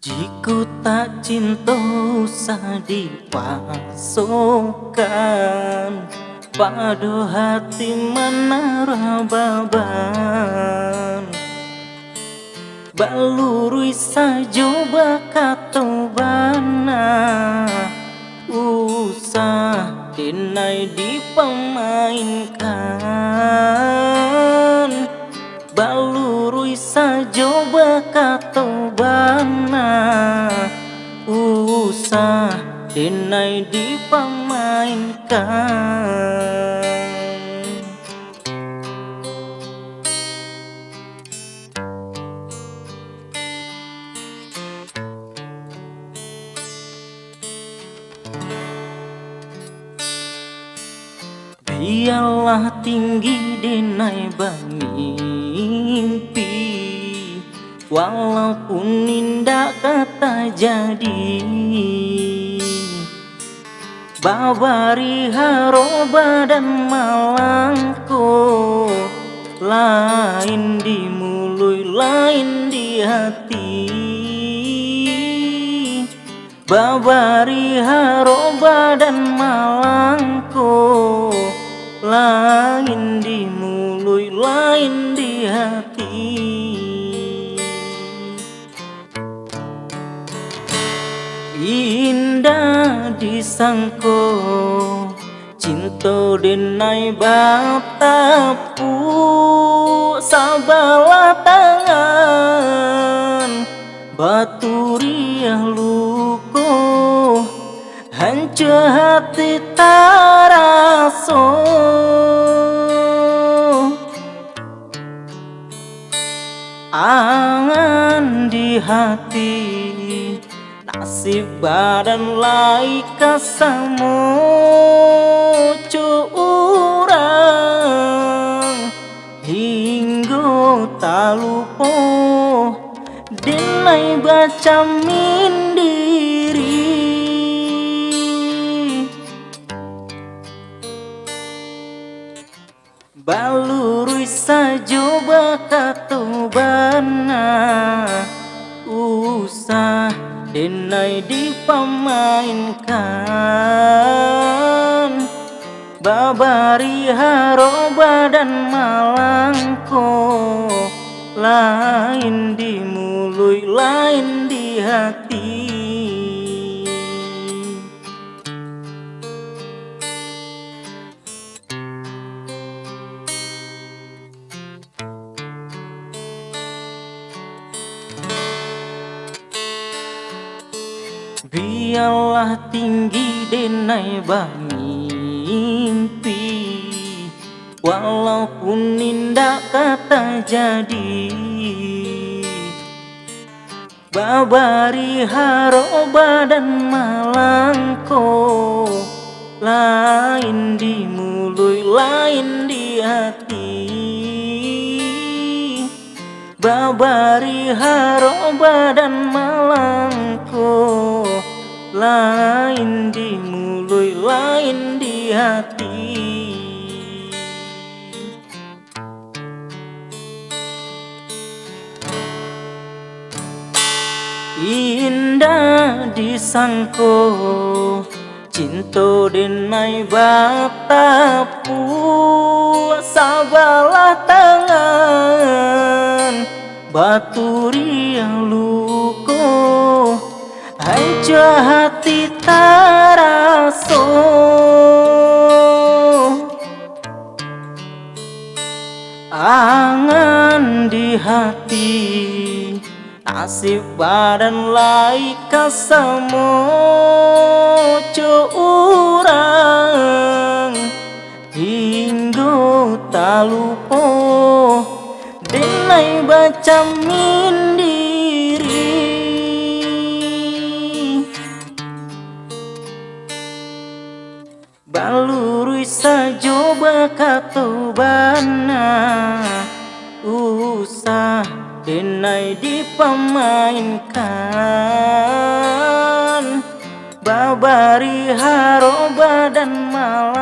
Jiku tak cinta usah dipaksakan, pada hati menara baban. Balurui saja bakato bana, usah dinai dipemainkan. Balurui saja bakato bana, usah dinai dipemainkan. Biarlah tinggi denai bermimpi, walaupun indah kata jadi. Babari haroba dan malangko, lain di mulut lain di hati. Babari haroba dan malangko, lain di mulut lain di hati. Indah disangko cinta denai batapu, sabalah tangan baturiah luko, hancur hati taraso. Angan di hati, nasib badan lai kasamo curang, hingga tak lupa denai baca mindiri. Balurui saja bakato bana, usah denai dipemainkan. Babari haroba dan malangko, lain di mulut lain di hati. Biarlah tinggi denai bermimpi, walaupun indah kata jadi. Babari haroba dan malangko, lain di mulut lain di hati. Babari haroba dan malangko, lain di mulut lain di hati. Indah disangko cinta denai batapu, sabalah tangan baturiah luko, hancur hati taraso. Angan di hati, nasib badan lai kasamo curang, hingga tak lupa denai baca mindiri. Balurui saja bakato bana, usah denai dipemainkan. Babari haroba dan mal